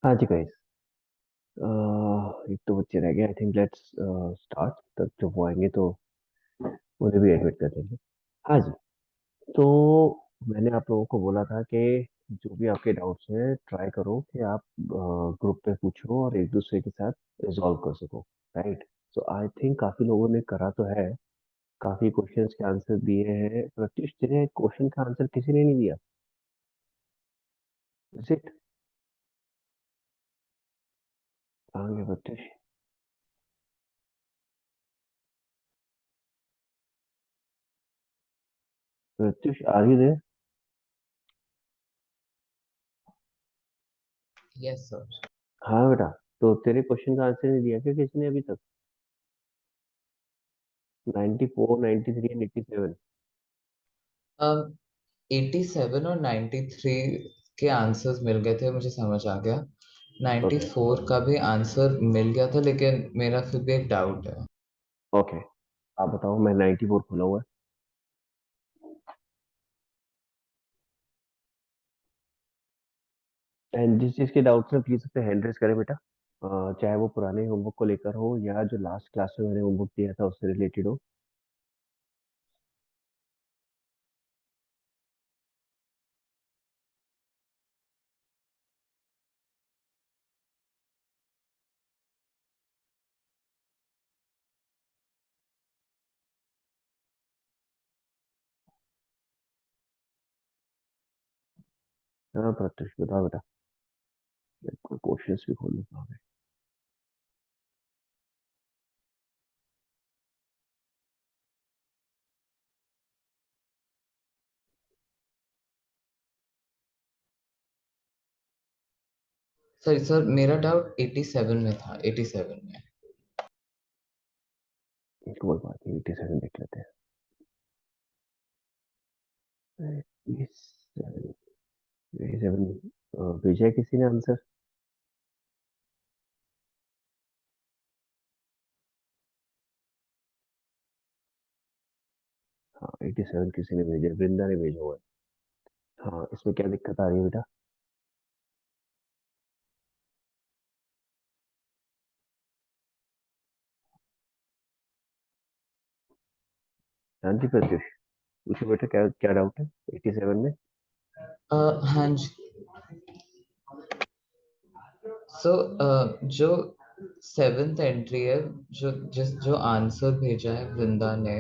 हाँ जी गाइस। एक तो बच्चे रह गए। I think let's start. तब जब वो आएंगे तो उन्हें भी एडमिट कर देंगे। हाँ जी। तो मैंने आप लोगों को बोला था कि जो भी आपके डाउट्स हैं ट्राई करो कि आप ग्रुप पे पूछो और एक दूसरे के साथ रिजॉल्व कर सको। राइट। सो आई थिंक काफी लोगों ने करा तो है। काफी क्वेश्चंस के आंसर दिए हैं। प्रत्युष तेरे क्वेश्चन का आंसर किसी ने नहीं दिया? Is it? कहाँ गया प्रत्युष? प्रत्युष आ रही है? Yes sir. हाँ बेटा। तो तेरे क्वेश्चन का आंसर नहीं दिया क्या किसी ने अभी तक? 94, 93 एंड 87। 87 और 93 के आंसर्स मिल गए थे, मुझे समझ आ गया। ओके। 94 का भी आंसर मिल गया था, लेकिन मेरा फिर भी एक डाउट है। ओके। आप बताओ। मैं 94 खोला हुआ है। एंड जिस चीज के डाउट्स हैं प्लीज अपने हैंड रेस करें बेटा। चाहे वो पुराने होमवर्क को लेकर हो या जो लास्ट क्लास में मैंने होमवर्क दिया था उससे रिलेटेड हो। हाँ प्रत्युष बताओ बेटा। क्वेश्चंस भी खोल लेता हूँ। सॉरी सर, मेरा डाउट 87 में था, 87 में। कोई बात नहीं। 87 देख लेते हैं। 87। 87 भेजा है किसी ने आंसर? हाँ 87 किसी ने भेजा है। वृंदा ने भेजा हुआ है। हाँ इसमें क्या दिक्कत आ रही है बेटा? हाँ जी प्रत्युष। पूछो बेटा क्या क्या डाउट है 87 में? हाँ जी। सो जो सेवेंथ एंट्री है, जो आंसर भेजा है वृंदा ने,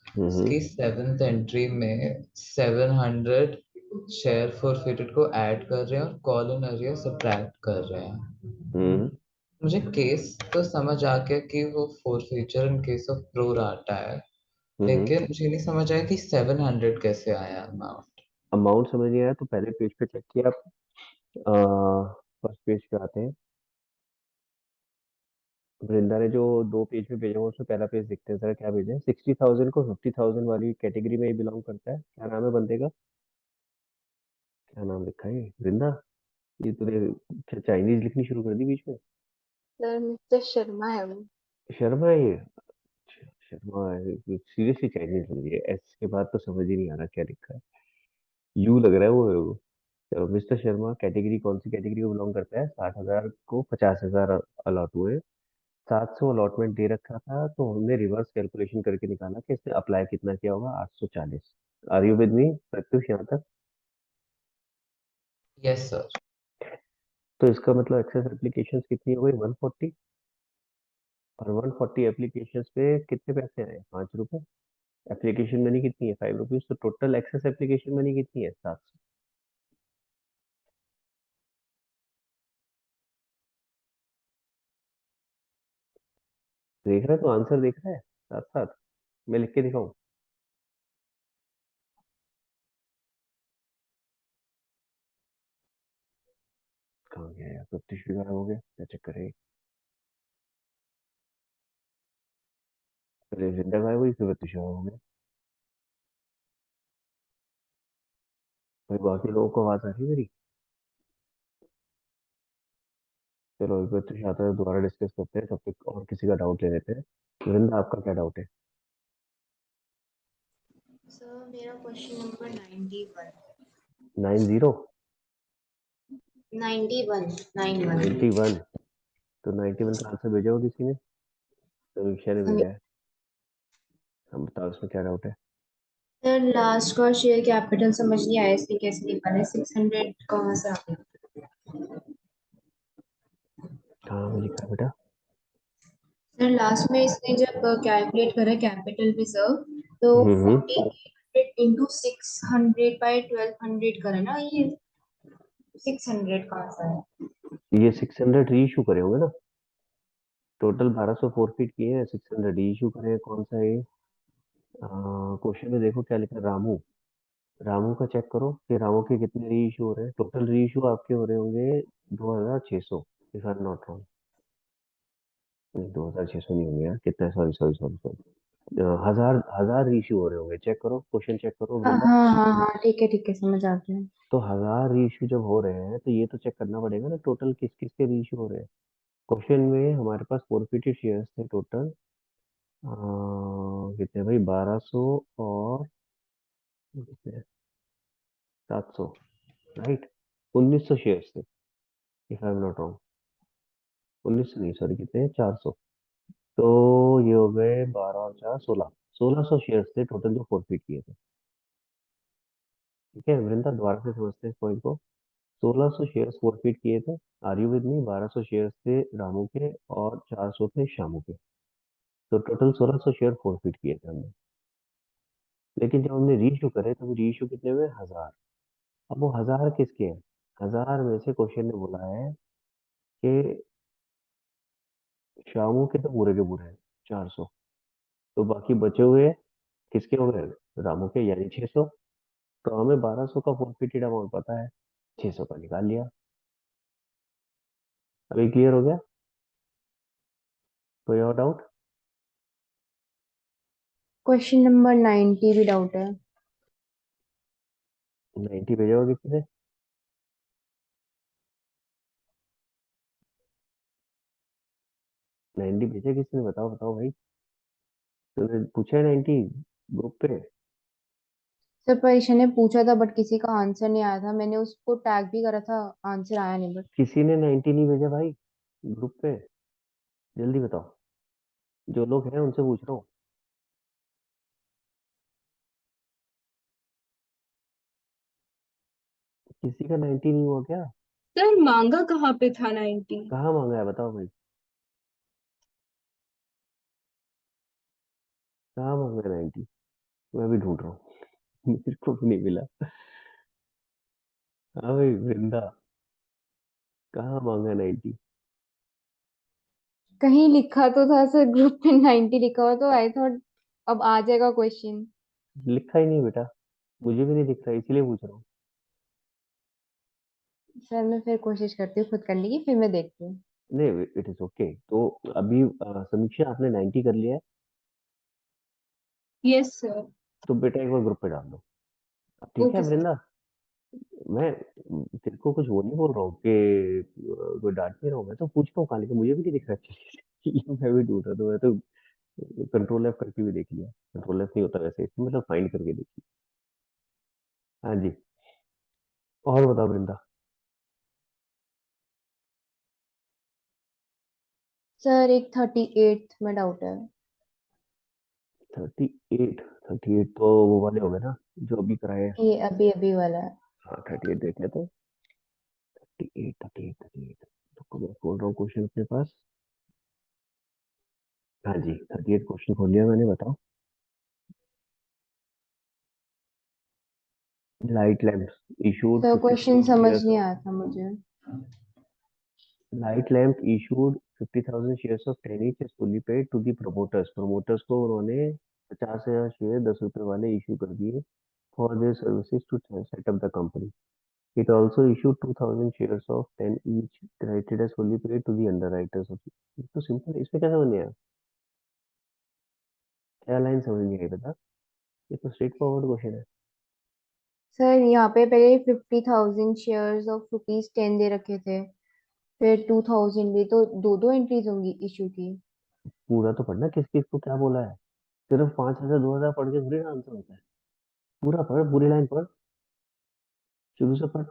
हम्म। उसकी सेवेंथ एंट्री में 700 शेयर फॉरफिटेड को ऐड कर रहे हैं और कॉल इन अरियर सब्ट्रैक्ट कर रहे हैं। हम्म। मुझे केस तो समझ आ गया कि वो forfeiture in case of pro rata है, हम्म। लेकिन मुझे नहीं समझ आया कि 700 कैसे आया अमाउंट। अमाउंट समझ नहीं आया तो पहले पेज पे चेक किया आप। फर्स्ट पेज पे आते हैं। वृंदा ने जो दो पेज में भेजा हुआ उसमें पहला पेज देखते हैं जरा क्या भेजा है। 60,000 को 50,000 वाली कैटेगरी में ही बिलोंग करता है। क्या नाम है बंदे का? क्या नाम लिखा है ये? वृंदा। ये तूने चाइनीज लिखनी शुरू कर दी बीच में? सर मिस्टर शर्मा है वो। शर्मा है ये? अच्छा, शर्मा है। सीरियसली चाइनीज लग रही है। एस के बाद तो समझ ही नहीं आ रहा क्या लिखा है। यू लग रहा है वो मेरे को। चलो मिस्टर शर्मा कैटेगरी कौन सी कैटेगरी को बिलोंग करता है? 60,000 को 50,000 अलॉट हुए। 700 अलॉटमेंट दे रखा था तो हमने रिवर्स कैलकुलेशन करके निकाला कि इसने अप्लाई कितना किया होगा। 840। Are you with me Pratyush यहाँ तक? Yes sir. तो इसका मतलब एक्सेस एप्लीकेशन कितनी हो गई? 140। और 140 एप्लीकेशन पे कितने पैसे आए? 5 रुपए। एप्लीकेशन मनी कितनी है? 5 रुपीज। तो टोटल एक्सेस एप्लीकेशन मनी कितनी है? 700। देख रहा है तो आंसर देख रहा है साथ साथ? मैं लिख के दिखाऊं? कहाँ गया यार? प्रत्युष भी गायब हो गया। क्या चक्कर है? पहले जिंदा गायब हुई फिर प्रत्युष गायब हो गया। भाई बाकी लोगों को आवाज आ रही है मेरी? चलो एक प्रत्युष आता है दोबारा डिस्कस करते हैं। तब तक और किसी का डाउट ले लेते हैं। वृंदा आपका क्या डाउट है? सर मेरा क्वेश्चन नंबर 91। 90। 91 91 91। तो 91 का आंसर भेजा हो किसी ने? समीक्षा ने भेजा है। हम बताओ इसमें क्या डाउट है? सर लास्ट का शेयर कैपिटल समझ नहीं आया, इसमें कैसे निकाले? 600 कहाँ से आ गया? कहाँ में लिखा है बेटा? सर लास्ट में इसने जब कैलकुलेट करा कैपिटल रिजर्व तो हम्म 4800 इंटू 600 बाई 1200 करा ना, ये 600 कहाँ से है? ये 600 री इशू करे होंगे ना। टोटल 1200 फोरफिट किए हैं, 600 री इशू करे हैं। कौन सा है? क्वेश्चन में देखो क्या लिखा है। रामू। रामू का चेक करो कि रामू के कितने री इशू हो रहे हैं। टोटल री इशू आपके हो रहे होंगे 2600, if I am not wrong. नहीं, 2600 नहीं होंगे यार। कितना? Sorry sorry sorry sorry. हजार हजार री इशू हो रहे होंगे। चेक करो, क्वेश्चन चेक करो हाँ वृंदा। हाँ हाँ ठीक है समझ आ गया। तो हजार री इशू जब हो रहे हैं तो ये तो चेक करना पड़ेगा ना टोटल किस किस के री इशू हो रहे हैं। क्वेश्चन में हमारे पास फोरफिटेड शेयर्स थे टोटल कितने भाई? 1200 और कितने? 700, राइट। 1900 शेयर्स थे, if I am not wrong. 1900 नहीं, सॉरी, कितने हैं? 400। तो ये हो गए 12 और 4, 16। 1600 शेयर्स थे टोटल जो फोरफिट किए थे। ठीक है वृंदा, दोबारा से समझते हैं इस पॉइंट को। 1600 शेयर्स फोरफिट किए थे। Are you with me? 1200 shares थे रामू के और 400 थे शामू के। तो टोटल 1600 शेयर फोरफिट किए थे हमने। लेकिन जब हमने रीइशू करे तो रीइशू कितने हुए? 1000। अब वो 1000 किसके हैं? 1000 में से क्वेश्चन ने बोला है कि शामू के तो पूरे के पूरे हैं 400। तो बाकी बचे हुए किसके हो गए? रामू के, यानी 600। तो हमें 1200 का फोरफिटेड अमाउंट पता है, 600 का निकाल लिया। अभी क्लियर हो गया? कोई और डाउट? क्वेश्चन नंबर 90 भी डाउट है। 90 भेजा होगा किसी ने? 90 भेजा किसी ने? बताओ बताओ भाई। तुमने पूछा है 90 ग्रुप पे? सर परीक्षा ने पूछा था बट किसी का आंसर नहीं आया था, मैंने उसको टैग भी करा था, आंसर आया नहीं बट। किसी ने 90 नहीं भेजा भाई ग्रुप पे? जल्दी बताओ। जो लोग हैं उनसे पूछ रहा हूँ। किसी का 90 नहीं हुआ क्या? सर मांगा कहाँ पे था 90? कहाँ मांगा है बताओ भाई। कहाँ मांगा है 90? मैं भी ढूंढ रहा हूँ। मेरे को भी नहीं मिला। हाँ भाई वृंदा, कहाँ मांगा है 90? कहीं लिखा तो था सर ग्रुप में 90 लिखा हुआ, तो आई थॉट अब आ जाएगा क्वेश्चन। लिखा ही नहीं बेटा, मुझे भी नहीं दिख रहा, इसीलिए पूछ रहा हूँ। सर मैं फिर कोशिश करती हूँ खुद करने की, फिर मैं देखती हूँ। नहीं, इट इज ओके। तो अभी समीक्षा आपने 90 कर लिया है। Yes sir. तो बेटा एक बार ग्रुप पे डाल दो। अब ठीक है ओके सर। वृंदा। मैं तेरे को कुछ वो नहीं बोल रहा हूँ कि कोई डांट नहीं रहा हूँ। मैं तो पूछ रहा हूँ कहाँ लिखा, मुझे भी नहीं दिख रहा actually। मैं भी ढूंढ रहा था। मैं तो कंट्रोल एफ करके भी देख लिया। कंट्रोल एफ नहीं होता वैसे इसमें, मतलब फाइंड करके देखिए। हाँ जी। और बताओ वृंदा। सर एक 38 में डाउट है। 38? 38 तो वो वाले हो गए ना जो अभी कराए हैं। ये अभी अभी वाला है। हाँ 38 देख लेते हैं। 38 38 38। तो मैं खोल रहा हूँ क्वेश्चन अपने पास। हाँ जी, 38 क्वेश्चन खोल लिया मैंने। बताओ। Light lamps issued sir question 50,000 समझ शेयर्स नहीं ऑफ आया था मुझे। Light lamp issued 50,000 shares of 10 each is fully paid to the promoters। promoters को उन्होंने 50,000 शेयर 10 रुपए वाले इशू कर दिए for their services to set up the company। It also issued 2,000 shares of 10 each credited as fully paid to the underwriters of। ये तो simple है, इसमें क्या समझ नहीं आया? क्या लाइन समझ नहीं आई बता? ये तो स्ट्रेट फॉरवर्ड क्वेश्चन है। सर यहाँ पे पहले 50,000 शेयर्स ऑफ ₹10 दे रखे थे, फिर 2000 दे, तो दो दो एंट्रीज होंगी इशू की। पूरा तो पढ़ना किस किस को क्या बोला है। सिर्फ 5,000 2,000 पढ़ के थोड़ी ना आंसर होता है। पूरा पढ़, पूरी लाइन पढ़, शुरू से पढ़,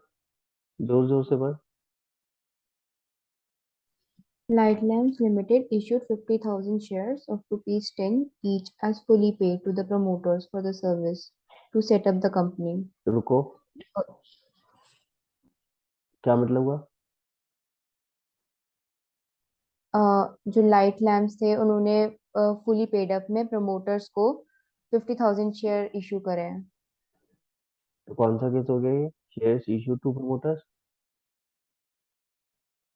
जोर जोर से पढ़। Light Lamps Limited issued 50,000 shares of rupees 10 each as fully paid to the promoters for the service to set up the company. रुको, क्या मतलब हुआ? जो लाइट लैम्प्स थे उन्होंने फुली पेड अप में प्रमोटर्स को 50,000 शेयर इशू करे हैं। तो कौन सा केस हो गया ये? शेयर्स इशू टू प्रमोटर्स,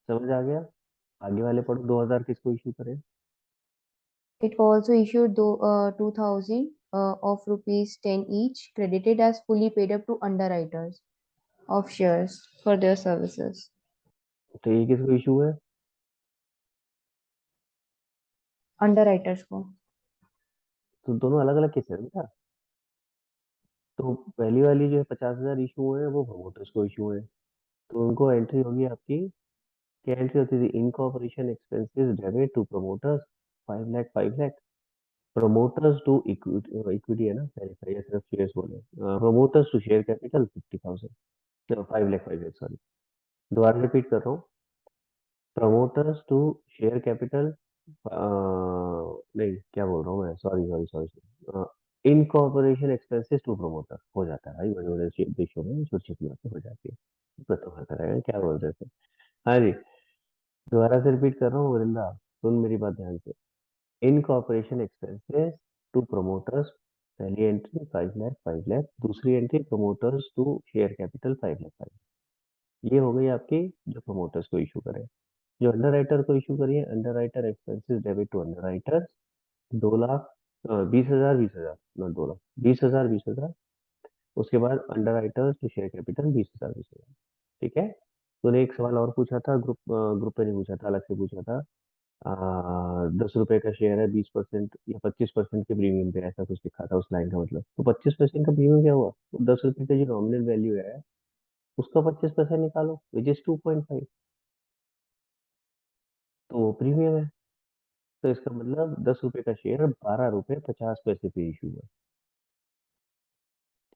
समझ आ गया? आगे वाले पढ़ो, 2000 किसको इशू करे? It also issued 2,000 of rupees 10 each, credited as fully paid up to underwriters of shares for their services. तो ये किसको इशू है? Underwriters को। तो दोनों अलग अलग केस है बेटा। तो पहली वाली जो है 50,000 इशू हुए हैं वो प्रमोटर्स को इशू है, तो उनको एंट्री होगी आपकी, क्या एंट्री होती थी? Incorporation expenses debit to promoters 5 lakh promoters to equity है ना, पहले ये सिर्फ शेयर्स बोले, promoters to share capital 50,000, 5 lakh sorry, दोबारा रिपीट कर रहा हूँ, प्रमोटर्स टू शेयर कैपिटल, नहीं क्या बोल रहा हूँ मैं, sorry sorry sorry, incorporation expenses to promoter हो जाता है भाई, बड़े बड़े देशों में छोटी छोटी बातें हो जाती है, तो होता रहेगा, क्या बोल रहे थे? हाँ जी, दोबारा से रिपीट कर रहा हूँ वृंदा, सुन मेरी बात ध्यान से। इनकॉर्पोरेशन एक्सपेंसेस टू प्रमोटर्स, पहली एंट्री 5 लाख, दूसरी entry promoters to share capital 5 lakh, ये हो गई आपकी जो प्रमोटर्स को इशू करे। जो अंडर राइटर को इशू करिए, underwriter expenses debit to underwriter 2 lakh, 20,000 20,000, not 2 lakh, 20,000 20,000, उसके बाद underwriters to share capital 20,000 20,000, ठीक है। तूने एक सवाल और पूछा था, ग्रुप पे नहीं पूछा था, अलग से पूछा था, 10 रुपए का शेयर है, 20% या 25% के प्रीमियम पे, ऐसा कुछ लिखा था उस लाइन का मतलब, तो 25% का प्रीमियम क्या हुआ? वो 10 रुपए का जो नॉमिनल वैल्यू है उसका 25% निकालो, विच इज 2.5, तो वो प्रीमियम है। तो इसका मतलब 10 रुपए का शेयर 12 रुपए 50 पैसे पे इशू हुआ,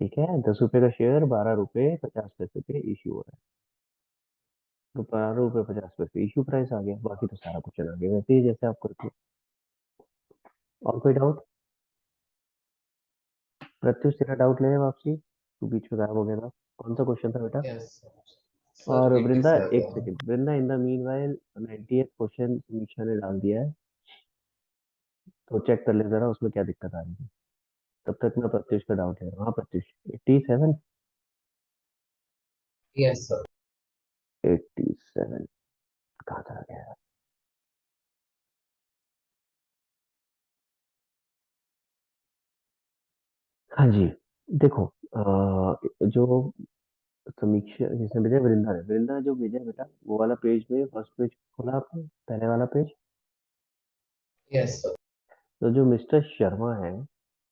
ठीक है, 10 रुपए का शेयर 12 रुपए 50 पैसे पे इशू हो रहा है, तो 12 रुपए 50 पैसे इशू प्राइस आ गया, बाकी तो सारा क्वेश्चन आ गया वैसे ही जैसे आप करते हो। और कोई डाउट? प्रत्युष तेरा डाउट ले वापसी, तू बीच में गायब हो गया था, कौन सा क्वेश्चन था बेटा? यस सर, और वृंदा, एक 87। Second Vrinda, in the meanwhile 98th question समीक्षा ने डाल दिया है, तो चेक कर ले जरा उसमें क्या दिक्कत आ रही है, तब तक मैं प्रत्युष का डाउट है। हाँ प्रत्युष, 87, यस सर। 87 कहाँ चला गया? हाँ जी, देखो, जो समीक्षा जिसने भेजा वृंदा ने, वृंदा जो भेजा है बेटा, वो वाला पेज में फर्स्ट पेज खोला आपने, पहले वाला पेज, यस सर। तो जो मिस्टर शर्मा है,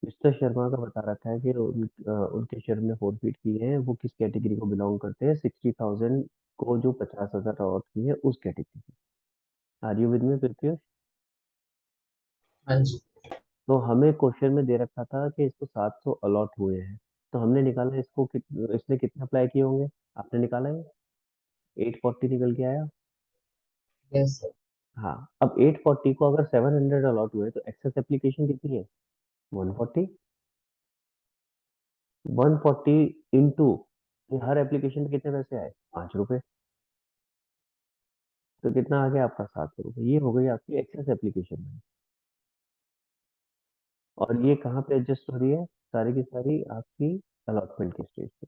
मिस्टर शर्मा का बता रखा है कि उनके शेयर ने फॉरफिट किए हैं, वो किस कैटेगरी को बिलोंग करते हैं, 60,000 को जो 50,000 अलॉट की है उस category. Are you with me Prithvi? हाँ जी। तो हमें क्वेश्चन में दे रखा था कि इसको 700 अलॉट हुए हैं, तो हमने निकाला इसको इसने कितने अप्लाई किए होंगे, आपने निकाला है, 840 निकल के आया। Yes sir. हाँ, अब 840 को अगर 700 अलॉट हुए तो एक्सेस एप्लीकेशन कितनी है? 140, 140 इंटू, हर एप्लीकेशन पे कितने पैसे आए? 5 रुपए, तो कितना आ गया आपका? 700 रुपये, ये हो गई आपकी एक्सेस एप्लीकेशन में। और ये कहाँ पे एडजस्ट हो रही है? सारी की सारी आपकी अलॉटमेंट की स्टेज पे।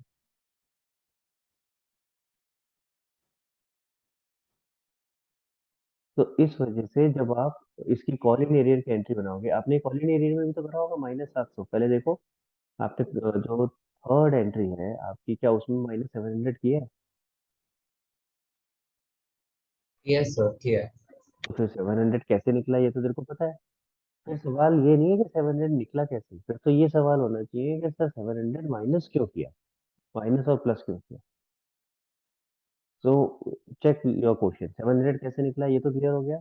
तो इस वजह से जब आप इसकी कॉल इन एरियर की एंट्री बनाओगे, आपने कॉल इन एरियर में भी तो भरा होगा -700, पहले देखो आपने जो थर्ड एंट्री है आपकी, क्या उसमें -700 की है? यस सर, किया है। तो फिर 700 कैसे निकला ये तो तेरे को पता है। फिर सवाल ये नहीं है कि 700 निकला कैसे, फिर तो ये सवाल होना चाहिए कि सर 700 माइनस क्यों किया, माइनस और प्लस क्यों किया। सो चेक योर क्वेश्चन, 700 कैसे निकला ये तो क्लियर हो गया,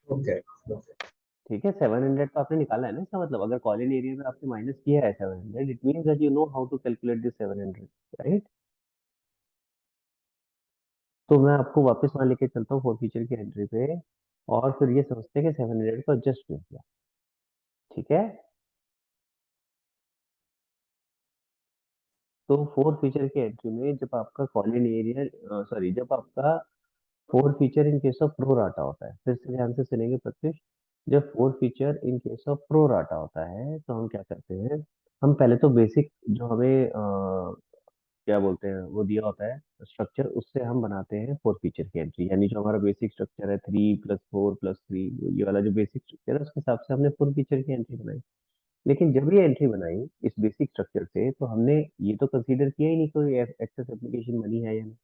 ओके। ठीक है। 700 तो आपने निकाला है ना, इसका मतलब अगर कॉलिन एरिया में आपने माइनस किया है 700, it means that you know how to calculate this 700, right. तो मैं आपको वापस वहां लेके चलता हूँ फोर फीचर की एंट्री पे, और फिर ये समझते हैं कि 700 को एडजस्ट क्यों किया। ठीक है, तो फोर फीचर की एंट्री में जब आपका कॉलिन एरिया, सॉरी, जब आपका four feature in case of pro rata होता है, फिर से ध्यान से सुनेंगे प्रत्युष, जब four feature in case of pro rata होता है तो हम क्या करते हैं, हम पहले तो बेसिक जो हमें क्या बोलते हैं वो दिया होता है स्ट्रक्चर, उससे हम बनाते हैं फोर फीचर की एंट्री, यानी जो हमारा बेसिक स्ट्रक्चर है 3+4+3, ये वाला जो बेसिक स्ट्रक्चर है उसके हिसाब से हमने फोर फीचर की एंट्री बनाई। लेकिन जब ये एंट्री बनाई इस बेसिक स्ट्रक्चर से, तो हमने ये तो कंसीडर किया ही नहीं कोई एक्सेस एप्लीकेशन मनी है या नहीं।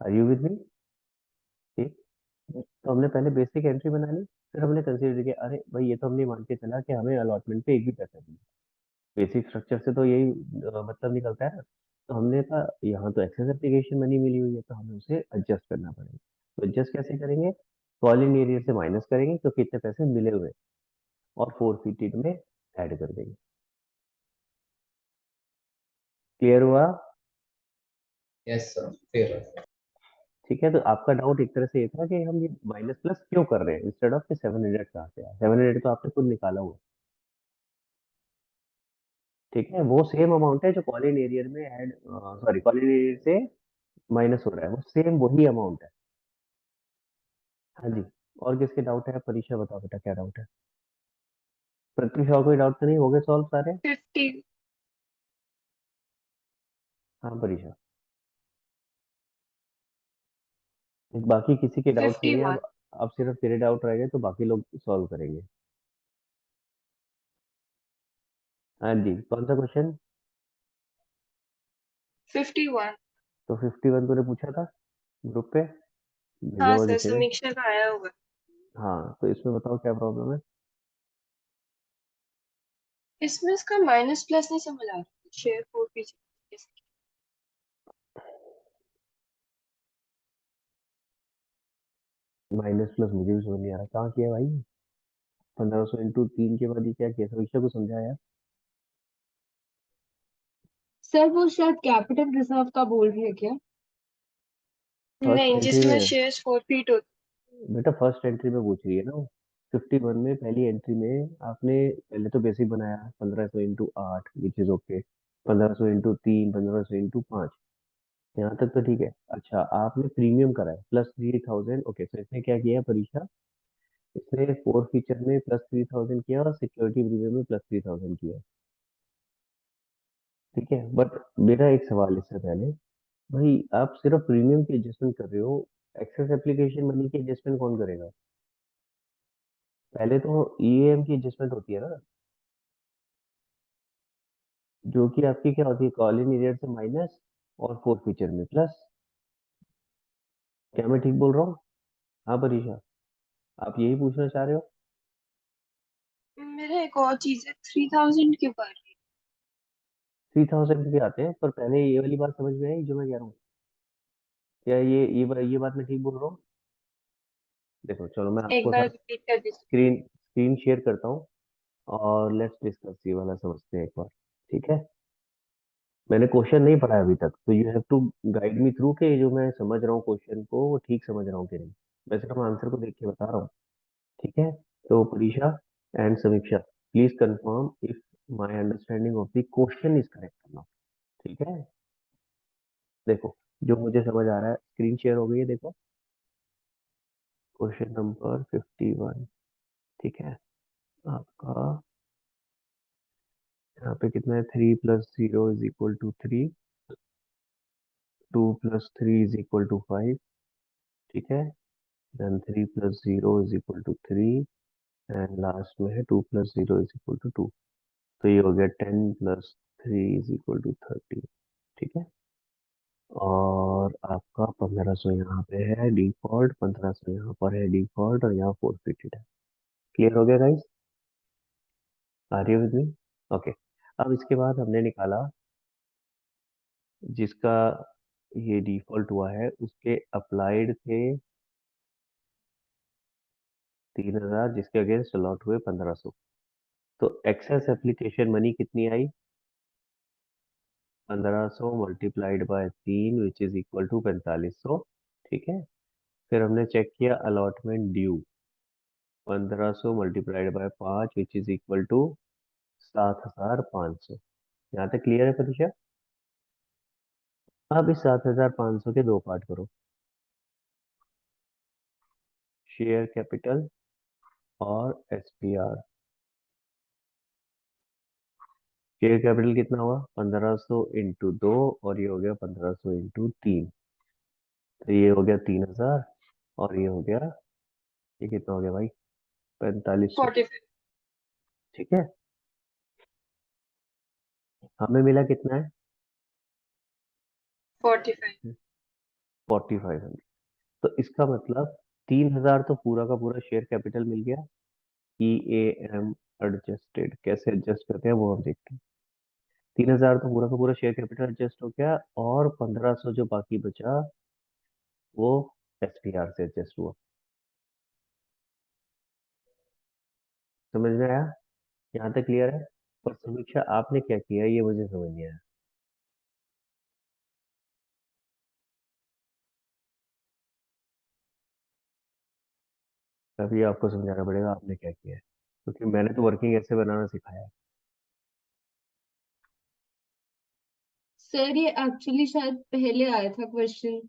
Are you with me? ठीक, तो हमने पहले बेसिक एंट्री बना ली, फिर हमने कंसीडर किया अरे भाई ये तो हमने मान के चला कि हमें अलॉटमेंट पे एक भी पैसा नहीं, बेसिक स्ट्रक्चर से तो यही मतलब निकलता है ना। तो हमने कहा यहाँ तो एक्सेस एप्लीकेशन मनी मिली हुई है, तो हमें उसे एडजस्ट करना पड़ेगा। तो एडजस्ट कैसे करेंगे, कॉलिंग एरिया से माइनस करेंगे क्योंकि इतने पैसे मिले हुए हैं, और फोर फीटेड में ऐड कर देंगे। क्लियर हुआ? यस सर, फिर ठीक है, तो आपका डाउट एक तरह से ये था कि हम ये माइनस प्लस क्यों कर रहे हैं इंस्टेड ऑफ 700 कहाँ से आया, 700 तो आपने खुद निकाला हुआ है। ठीक है, वो सेम अमाउंट है जो कॉलिन एरियर में ऐड, सॉरी, कॉलिन एरियर से माइनस हो रहा है, वो सेम वही अमाउंट है। हाँ जी, और किसके डाउट है? परीक्षा बताओ बेटा क्या डाउट है? प्रत्युष और कोई डाउट तो नहीं, हो गए सॉल्व सारे? 50 हाँ परीक्षा, बाकी किसी के डाउट नहीं है 51 अब सिर्फ तेरे डाउट रह गए तो बाकी लोग सॉल्व करेंगे। हाँ जी, कौन सा क्वेश्चन? 51। तो 51 तूने पूछा था ग्रुप पे, भेजा हाँ हुआ सर, नीचे में। समीक्षा का आया हुआ है। हाँ, तो इसमें बताओ क्या प्रॉब्लम है? इसमें इसका माइनस प्लस नहीं समझ आ रहा, share four feature. Minus plus मुझे भी समझ नहीं आ रहा कहाँ किया भाई, 1500 इंटू 3 के बाद ही क्या किया, समीक्षा को समझाया। सर वो शायद कैपिटल रिजर्व का बोल रही है क्या? फर्स्ट नहीं, एंट्री जिसमें में शेयर्स फोरफीट होते। बेटा, फर्स्ट एंट्री में पूछ रही है ना वो। 51 में पहली एंट्री में आपने पहले तो बेसिक बनाया 1500 into 8, which is okay, 1500 into 3, 1500 into 5, यहाँ तक तो ठीक है। अच्छा, आपने प्रीमियम कराया +3000, ओके, तो इसने क्या किया परीक्षा, इसने फोर फीचर में +3000 किया और सिक्योरिटी प्रीमियम में +3000 किया। ठीक है, बट मेरा एक सवाल इससे पहले, भाई आप सिर्फ प्रीमियम की एडजस्टमेंट कर रहे हो, एक्सेस एप्लीकेशन मनी की एडजस्टमेंट कौन करेगा? पहले तो ईएएम की एडजस्टमेंट होती है ना, जो कि आपकी क्या होती है, कॉलिन एरियर से माइनस और फोर फीचर में प्लस। क्या मैं ठीक बोल रहा हूँ? हाँ परीक्षा, आप यही पूछना चाह रहे हो? मेरा एक और चीज है, 3000 क्यों कर रही 3000 के आते हैं, पर पहले ये वाली बात समझ में आई जो मैं कह रहा हूँ? क्या ये बात मैं ठीक बोल रहा हूँ? देखो चलो मैं है? एक आपको बार साथ रिपीट कर दीजिए। स्क्रीन स्क्रीन शेयर करता हूँ, और लेट्स डिस्कस ये वाला समझते हैं एक बार। ठीक है, मैंने क्वेश्चन नहीं पढ़ा अभी तक, तो you have to guide me through कि जो मैं समझ रहा हूँ क्वेश्चन को वो ठीक समझ रहा हूँ कि नहीं। मैं सिर्फ आंसर को देख के बता रहा हूँ। ठीक है, तो परीक्षा एंड समीक्षा, please confirm if my understanding of the question is correct ना। ठीक है, देखो जो मुझे समझ आ रहा है, स्क्रीन शेयर हो गई है, देखो क्वेश्चन नंबर 51। ठीक है, आपका यहाँ पे कितना है, 3+0 = 3, 2+3 = 5। ठीक है, देन 3+0 = 3, एंड लास्ट में है 2+0 = 2। तो ये हो गया 10+3 = 30। ठीक है, और आपका 1500 यहाँ पे है डिफॉल्ट, 1500 यहाँ पर है डिफॉल्ट, और यहाँ फोरफिटेड है। क्लियर हो गया guys? Are you with me? Okay, अब इसके बाद हमने निकाला जिसका ये डिफॉल्ट हुआ है उसके अप्लाइड थे 3000, जिसके अगेंस्ट अलॉट हुए 1500। तो एक्सेस एप्लीकेशन मनी कितनी आई? 1500 multiplied by 3 which is equal to 4500। ठीक है, फिर हमने चेक किया allotment due 1500 multiplied by 5 which is equal to 7500। यहाँ तक क्लियर है परीक्षा? अब इस 7500 के दो पार्ट करो, शेयर कैपिटल और एसपीआर। शेयर कैपिटल कितना हुआ 1500 इंटू 2 और ये हो गया 1500 इंटू 3, तो ये हो गया 3000 और ये हो गया, ये कितना हो गया भाई 4500। 45 ठीक है, हमें मिला कितना है 45 4500। तो इसका मतलब 3000 तो पूरा का पूरा शेयर कैपिटल मिल गया। ई ए एम एडजस्टेड, कैसे एडजस्ट करते हैं वो हम देखते हैं। 3000 तो पूरा का पूरा शेयर कैपिटल एडजस्ट हो गया और 1500 जो बाकी बचा वो एसपीआर से एडजस्ट हुआ। समझ में आया? यहाँ तक क्लियर है? और समीक्षा आपने क्या किया ये मुझे समझ नहीं आया। अभी आपको समझाना पड़ेगा आपने क्या किया है, क्योंकि मैंने तो वर्किंग ऐसे बनाना सिखाया है। सर ये एक्चुअली शायद पहले आया था क्वेश्चन,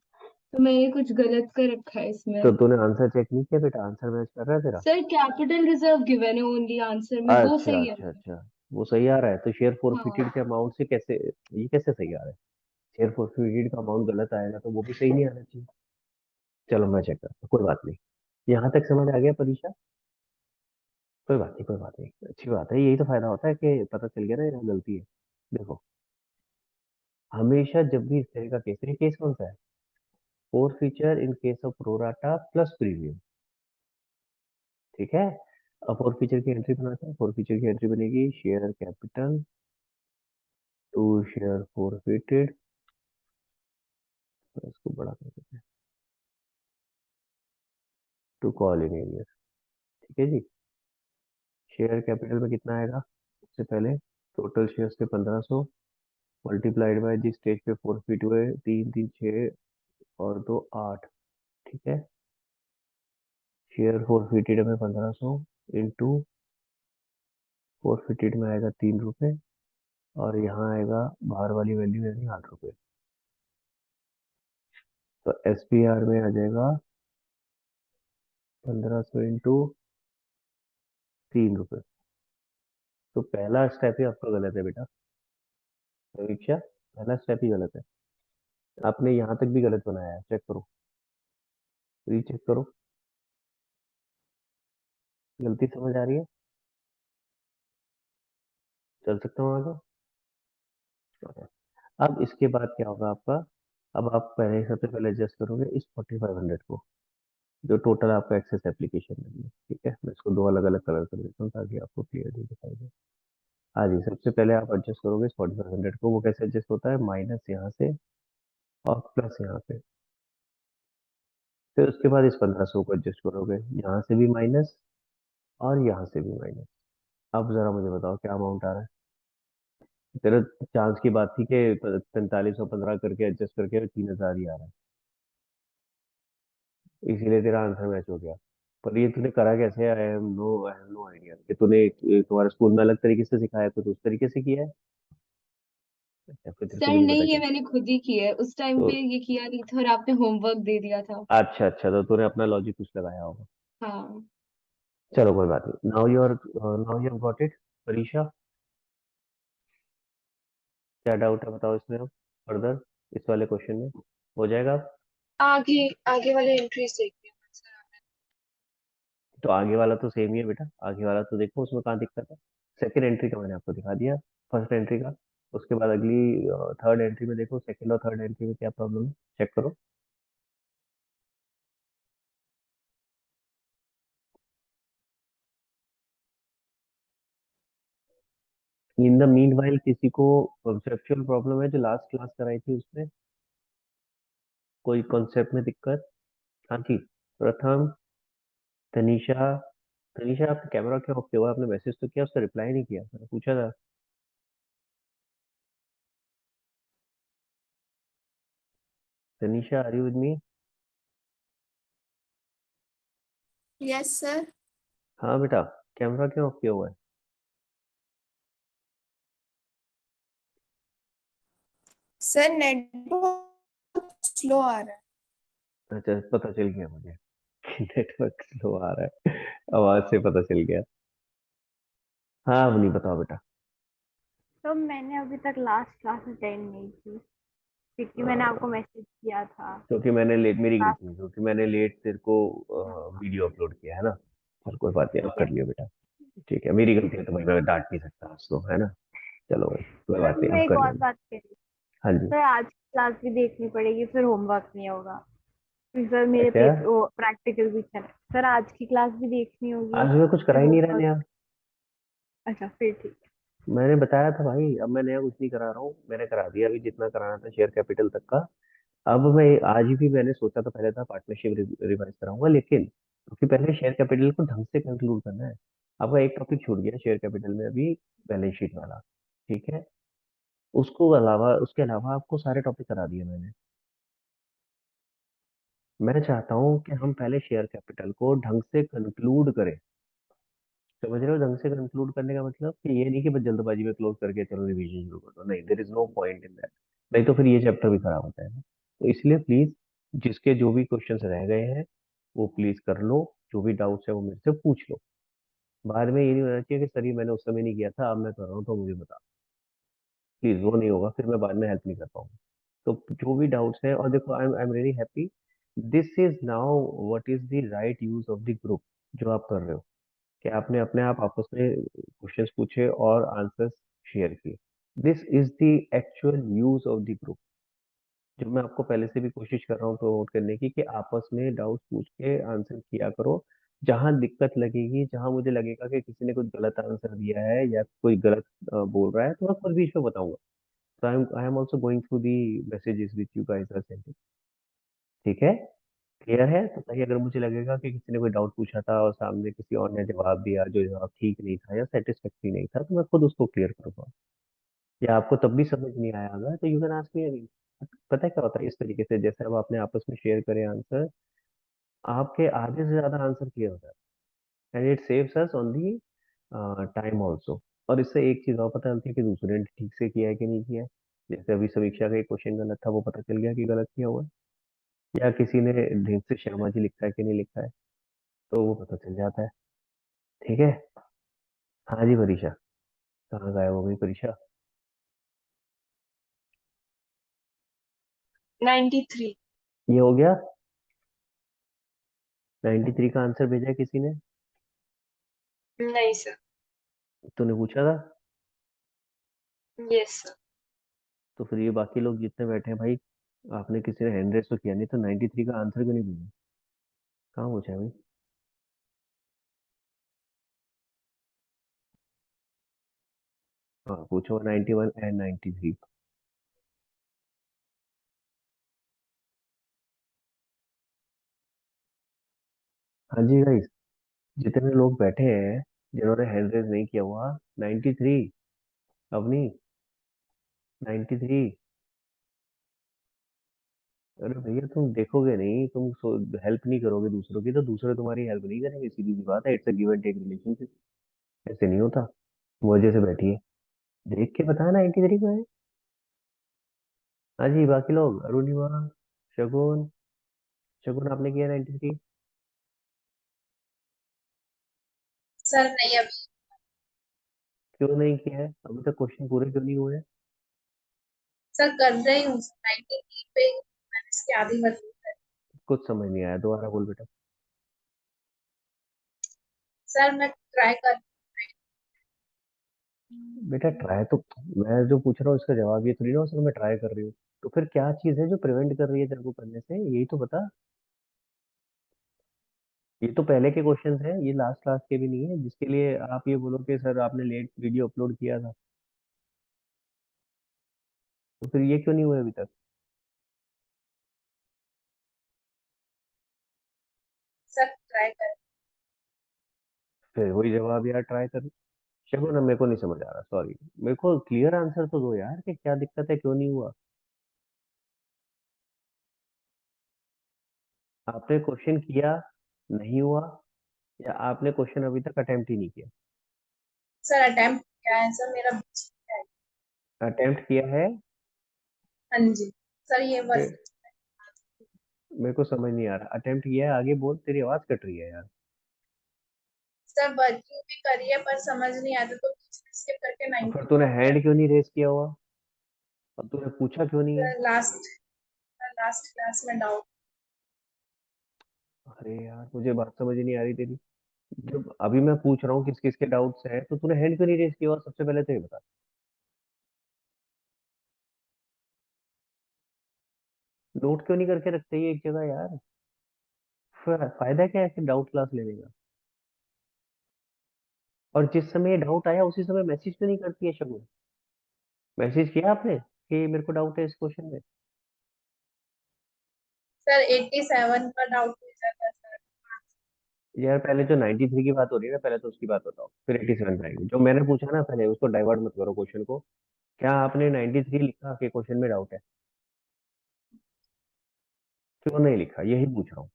तो मैंने कुछ गलत कर रखा है इसमें। तो तूने आंसर चेक नहीं किया बेटा? आंसर मैच कर रहा है तेरा? सर कैपिटल रिजर्व गिवन है ओनली आंसर में, वो अच्छा सही है। अच्छा अच्छा, वो सही आ रहा है। तो शेयर हाँ फोरफिटेड के अमाउंट से कैसे, ये कैसे सही आ रहा है? शेयर फोरफिटेड का अमाउंट गलत आएगा तो वो भी सही नहीं आना चाहिए। चलो मैं चेक करता हूँ, कोई बात नहीं। यहाँ तक समझ आ गया परीक्षा? कोई बात नहीं, कोई बात नहीं, अच्छी बात है। यही तो फायदा होता है कि पता चल गया ना यहाँ गलती है। देखो, हमेशा जब भी इस तरह का केस, ये केस कौन सा है? Forfeiture in case of pro rata plus premium. ठीक है, अब फोर फीचर की एंट्री बनाते हैं। फोर फीचर की एंट्री बनेगी share capital to share forfeited, इसको बड़ा कर देते हैं, टू कॉल इन एरियर। ठीक है जी, शेयर कैपिटल में कितना आएगा? सबसे पहले टोटल शेयर्स थे 1500 मल्टीप्लाइड बाय जिस स्टेज पे फोरफिट हुए, 3 3 6 और 2 8। ठीक है, शेयर फोरफिटेड में 1500 इंटू फोरफिटेड में आएगा 3 रुपए और यहाँ आएगा बाहर वाली वैल्यू यानी 8 रुपए। तो एसपीआर में आ जाएगा 1500 इंटू 3 रुपए। तो पहला स्टेप ही आपका गलत है बेटा समीक्षा, पहला स्टेप ही गलत है। आपने यहाँ तक भी गलत बनाया है, चेक करो, रीचेक करो। गलती समझ आ रही है? चल सकता हूँ आगे? Okay. अब इसके बाद क्या होगा आपका? अब आप पहले सबसे पहले एडजस्ट करोगे इस 4500 को, जो टोटल आपका एक्सेस एप्लीकेशन में है। ठीक है, मैं इसको दो अलग अलग कलर कर देता हूँ ताकि आपको क्लियरली दिखाई दे। हाँ जी, सबसे पहले आप एडजस्ट करोगे इस 4500 को। वो कैसे एडजस्ट होता है? माइनस यहाँ से और प्लस यहाँ पे। फिर उसके बाद इस 1500 को एडजस्ट करोगे, यहाँ से भी माइनस और यहाँ से भी माइनस। अब जरा मुझे बताओ क्या अमाउंट आ रहा है? तेरा चांस की बात थी कि 4515 करके एडजस्ट करके 3000 ही आ रहा है, इसीलिए तेरा आंसर मैच हो गया। पर ये तूने करा कैसे? आई हैव नो आइडिया कि तूने तुम्हारे स्कूल में अलग तरीके से सिखाया तो उस तरीके से किया है। अच्छा, फिर तेरे को सर भी नहीं पता नहीं, ये क्या? मैंने खुद ही किया है, उस टाइम तो पे ये किया नहीं था और आपने होमवर्क दे दिया था। अच्छा अच्छा, तो तूने अपना लॉजिक कुछ लगाया होगा। हाँ चलो कोई बात नहीं, नाउ यू गॉट इट। परीक्षा, क्या डाउट है बताओ इसमें अब फर्दर, इस वाले क्वेश्चन में हो जाएगा अब? आगे आगे वाले एंट्रीज देखिए सर। तो आगे वाला तो सेम ही है बेटा, आगे वाला तो देखो उसमें कहाँ दिक्कत है। सेकंड एंट्री का मैंने आपको दिखा दिया, फर्स्ट एंट्री का। उसके बाद अगली थर्ड एंट्री में देखो, सेकंड और थर्ड एंट्री में क्या प्रॉब्लम है, चेक करो। इन द मीन वाइल किसी को कॉन्सेप्चुअल प्रॉब्लम है जो लास्ट क्लास कराई थी उसमें, कोई कॉन्सेप्ट में दिक्कत? हाँ जी, प्रथम, तनीषा। तनीषा आपका कैमरा क्यों ऑफ किया हुआ है? आपने मैसेज तो किया, उसका रिप्लाई नहीं किया, मैंने पूछा था। Tanisha, are you with me? Yes sir. हाँ बेटा, कैमरा क्यों ऑफ किया हुआ है? सर नेट बहुत स्लो आ रहा है। अच्छा, पता चल गया मुझे कि नेटवर्क स्लो आ रहा है, आवाज से पता चल गया। हाँ, अब नहीं, बताओ बेटा। तो मैंने अभी तक लास्ट क्लास अटेंड नहीं की क्योंकि मैंने आपको मैसेज किया था। क्योंकि मैंने लेट, मेरी लास्ट। गलती है, क्योंकि मैंने लेट तेरे को वीडियो अपलोड किया है ना। चल कोई बात नहीं, अब कर लियो बेटा। ठीक है, मेरी गलती है तो भाई मैं डांट नहीं सकता आज तो, है ना। चलो भाई, कोई सर बात नहीं, मैं अब एक कर और लियो। बात कह रही। हाँ जी। सर आज की क्लास भी देखनी पड़ेगी, फिर होमवर्क नहीं होगा। फिर सर मेरे क्या? पेपर वो प्रैक्टिकल भी चल। सर आज की क्लास भी देखनी होगी, आज मैं कुछ करा फिर ही नहीं रहा होमवर्क। नया। अच्छा फिर ठीक है। मैंने बताया था भाई, अब मैं नया कुछ नहीं करा रहा हूँ, मैंने करा दिया अभी जितना कराना था शेयर कैपिटल तक का। अब मैं आज भी मैंने सोचा था, पहले था पार्टनरशिप रिवाइज कराऊंगा, लेकिन क्योंकि पहले शेयर कैपिटल को ढंग से कंक्लूड करना है। आपका एक टॉपिक छूट गया शेयर कैपिटल में अभी, बैलेंस शीट वाला। ठीक है, उसके अलावा आपको सारे टॉपिक करा दिए मैंने। मैं चाहता हूँ कि हम पहले शेयर कैपिटल को ढंग से कंक्लूड करें। समझ रहे हो, ढंग से कंक्लूड करने का मतलब कि ये नहीं कि बस जल्दबाजी में क्लोज करके चलो रिवीजन शुरू कर दो, नहीं, there is no point in that. नहीं तो फिर ये चैप्टर भी खराब होता है ना। तो इसलिए प्लीज, जिसके जो भी क्वेश्चंस रह गए हैं वो प्लीज कर लो, जो भी डाउट्स है वो मेरे से पूछ लो। बाद में ये नहीं होना चाहिए कि सर ये मैंने उस समय नहीं किया था, अब मैं कर रहा हूँ तो मुझे बता। प्लीज, वो नहीं होगा, फिर मैं बाद में हेल्प नहीं कर पाऊंगा। तो जो भी डाउट्स है, और देखो I am really happy, this is now what is the right use of the group जो आप कर रहे हो, कि आपने अपने आप आपस में क्वेश्चंस पूछे और आंसर्स शेयर किए। This is the actual use of the group, जो मैं आपको पहले से भी कोशिश कर रहा हूँ प्रमोट करने की, कि आपस में डाउट पूछ के आंसर किया करो। जहां दिक्कत लगेगी, जहां मुझे लगेगा कि किसी ने कुछ गलत आंसर दिया है या कोई गलत बोल रहा है, तो मैं खुद बीच में बताऊंगा। तो I am also going through the messages which you guys are sending. ठीक है, क्लियर है? तो ताकि अगर मुझे लगेगा कि किसी ने कोई डाउट पूछा था और सामने किसी और ने जवाब दिया जो जवाब ठीक नहीं था या सेटिस्फेक्टरी नहीं था, तो मैं खुद उसको क्लियर करूंगा। या आपको तब भी समझ नहीं आया होगा तो you can ask me again. पता है क्या होता है, इस तरीके से जैसे अब आपने आपस में शेयर करे आंसर, आपके आधे से ज्यादा आंसर क्लियर हो जाता है, and it saves us on the time also. और इससे एक चीज और पता चलती है कि दूसरे ने ठीक से किया है कि नहीं किया है। जैसे अभी समीक्षा का एक क्वेश्चन गलत था, वो पता चल गया कि गलत किया हुआ है, या किसी ने ढंग से शर्मा जी लिखा है कि नहीं लिखा है, तो वो पता चल जाता है। ठीक है। हाँ जी परीक्षा, कहाँ गायब हो गई परीक्षा? 93। ये हो गया? 93 का आंसर भेजा है किसी ने? नहीं सर। तूने पूछा था? Yes sir. तो फिर ये बाकी लोग जितने बैठे हैं भाई, आपने किसी ने हैंड रेस तो किया नहीं, तो 93 का आंसर क्यों नहीं भेजा? कहाँ पूछा है भाई? हाँ पूछो, 91 एंड 93। हाँ जी गाइस, जितने लोग बैठे हैं जिन्होंने हैंड रेस नहीं किया हुआ, 93। अवनी, 93। अरे भैया, तुम देखोगे नहीं, तुम हेल्प नहीं करोगे दूसरों की, तो दूसरे तुम्हारी हेल्प नहीं करेंगे, सीधी सी बात है, it's a give and take relationship. ऐसे नहीं होता। मजे से बैठिए, देख के बताया 93 का है। हाँ जी, बाकी लोग, अरुणिमा, शगुन, शगुन आपने किया 93? सर नहीं अभी। क्यों नहीं किया है? अभी तक क्वेश्चन पूरे क्यों नहीं हुए हैं? सर कर रही हूँ 93 पे मैंने इसकी आधी बदली कर। कुछ समझ नहीं आया, दोबारा बोल बेटा। सर मैं ट्राई कर। बेटा ट्राई तो, मैं जो पूछ रहा हूँ इसका जवाब ये थोड़ी ना हो सकता मैं ट्राई कर रही हूँ। तो फिर क्या चीज है जो प्रिवेंट कर रही है तेरे को करने से, यही तो बता। ये तो पहले के क्वेश्चंस हैं, ये लास्ट क्लास के भी नहीं है जिसके लिए आप ये बोलो कि सर आपने लेट वीडियो अपलोड किया था। तो फिर ये क्यों नहीं हुआ अभी तक? सर ट्राई कर। फिर वही जवाब यार, ट्राई कर। चलो ना, मेरे को नहीं समझ आ रहा, सॉरी। मेरे को क्लियर आंसर तो दो यार कि क्या दिक्कत है, क्यों नहीं हुआ। आपने क्वेश्चन किया, नहीं हुआ, या आपने क्वेश्चन अभी तक अटेम्प्ट ही नहीं किया? सर अटेम्प्ट किया है सर, मेरा बीच में है। अटेम्प्ट किया है? हाँ जी सर, ये बस फिर मेरे को समझ नहीं आ रहा, अटेम्प्ट किया है, आगे बोल, तेरी आवाज कट रही है यार। सर वर्किंग भी करी है पर समझ नहीं आता तो बीच में स्किप करके और फिर 90 तूने किया। हैंड क्यों नहीं रेस किया हुआ, और तूने पूछा क्यों नहीं है? सर लास्ट क्लास में डाउट। अरे यार, मुझे बात समझ ही नहीं आ रही तेरी। जब अभी मैं पूछ रहा हूँ किस किस के डाउट्स हैं, तो तूने हैंड क्यों नहीं रेस किया हुआ, सबसे पहले तो ये बता। नोट क्यों नहीं करके रखते ये एक जगह यार? फिर फायदा क्या है ऐसे डाउट क्लास लेने का? और जिस समय डाउट आया उसी समय मैसेज क्यों नहीं करती है शगुन? मैसेज किया आपने कि मेरे को डाउट है इस क्वेश्चन में? सर 87 का डाउट पूछा था सर। यार पहले जो 93 की बात हो रही है ना, पहले तो उसकी बात बताओ, फिर 87 पे आएंगे। जो मैंने पूछा ना, पहले उसको डाइवर्ट मत करो क्वेश्चन को। क्या आपने 93 लिखा कि क्वेश्चन में डाउट है? क्यों नहीं लिखा, यही पूछ रहा हूँ।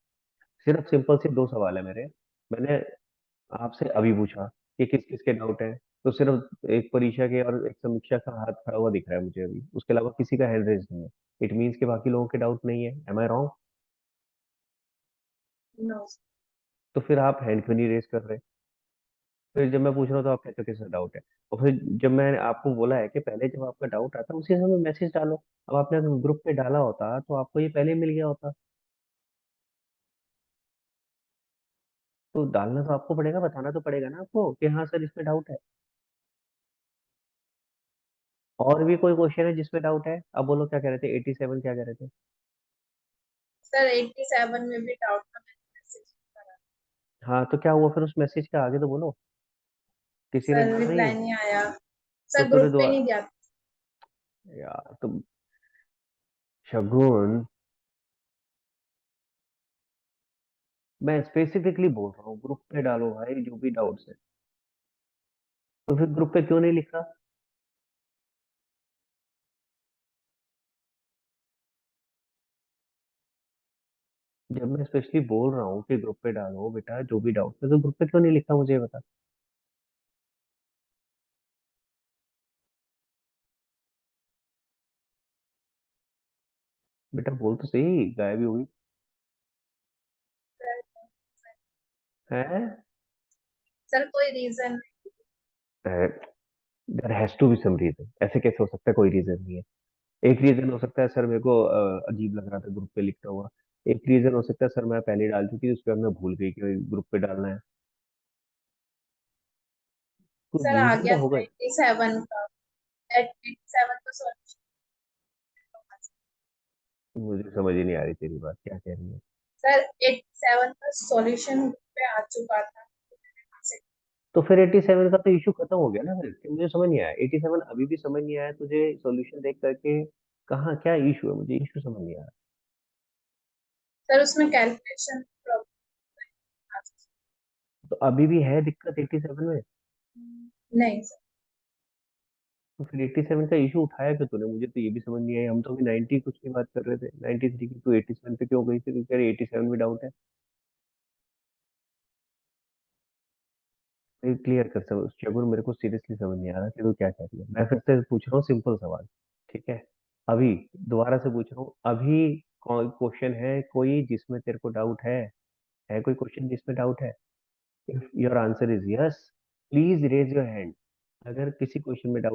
सिर्फ सिंपल से दो सवाल है मेरे। मैंने आपसे अभी पूछा कि किस किस के डाउट है, तो सिर्फ एक परीक्षा के और एक समीक्षा का हाथ खड़ा हुआ दिख रहा है मुझे अभी, उसके अलावा किसी का हैंड रेज नहीं है। इट मीन्स कि बाकी लोगों के डाउट नहीं है। Am I wrong? नो। तो फिर आप हैंड क्यों नहीं रेज कर रहे? फिर जब मैं पूछ रहा हूँ तो आप कहते हो किसका डाउट है। और फिर जब मैंने आपको बोला है कि पहले जब आपका डाउट आता उसी समय मैसेज डालो। अब आपने अगर ग्रुप पे डाला होता तो आपको ये पहले मिल गया होता। तो डालना तो आपको पड़ेगा, बताना तो पड़ेगा ना आपको कि हाँ सर इसमें डाउट है। और भी कोई क्वेश्चन है जिसमें डाउट है? अब बोलो क्या कह रहे थे, 87 क्या कह रहे थे? सर 87 में भी डाउट का मैंने मैसेज करा। हाँ तो क्या हुआ फिर उस मैसेज का, आगे तो बोलो। किसी ने सर दिया रिप्लाई नहीं? नहीं आया। तो सर तूने ग्रुप पे दुआ नहीं दिया। यार तुम, शगुन, मैं स्पेसिफिकली बोल रहा हूँ ग्रुप पे डालो भाई जो भी डाउट्स है। तो फिर ग्रुप पे क्यों नहीं लिखा? जब मैं स्पेशली बोल रहा हूँ कि ग्रुप पे डालो बेटा जो भी डाउट है, तो ग्रुप पे क्यों नहीं लिखा, मुझे ये बता। बेटा बोल तो सही, गायब ही हुई है। सर कोई reason. There has to be some reason, ऐसे कैसे हो सकता है कोई रीजन नहीं है? एक रीजन हो सकता है सर मेरे को अजीब लग रहा था ग्रुप पे लिखता हुआ। एक रीजन हो सकता है सर मैं पहले ही डाल चुकी थी, उसके बाद मैं भूल गई कि ग्रुप पे डालना है। कोई सर आ रीजन गया तो होगा। 87 का। 87 का सॉल्यूशन। मुझे समझ ही नहीं आ रही तेरी बात क्या कह रही है। सर 87 का सॉल्यूशन पे आ चुका था। तो फिर 87 का तो इशू खत्म हो गया ना फिर, कि मुझे समझ नहीं आया 87 अभी भी समझ नहीं आया तुझे सॉल्यूशन देख करके? कहाँ क्या इशू है, मुझे इशू समझ नहीं आ रहा। सर उसमें कैलकुलेशन प्रॉब्लम। तो अभी भी है दिक्कत 87 में? नहीं सर। तो फिर 87 का इशू उठाया क्यों तूने, मुझे तो ये भी समझ नहीं आई। हम तो अभी 90 कुछ की बात कर रहे थे, 93 की, तू 87 पे क्यों गई थी? तू कह रही 87 में डाउट है। क्लियर कर सब शगुन, मेरे को सीरियसली समझ नहीं आ रहा कि तू क्या कह रही है। मैं फिर से पूछ रहा हूँ सिंपल सवाल, ठीक है? अभी दोबारा से पूछ रहा हूँ, अभी कोई क्वेश्चन है कोई जिसमें तेरे को डाउट है कोई क्वेश्चन जिसमें डाउट है? If your answer is yes, please raise your hand. अगर किसी क्वेश्चन में डाउट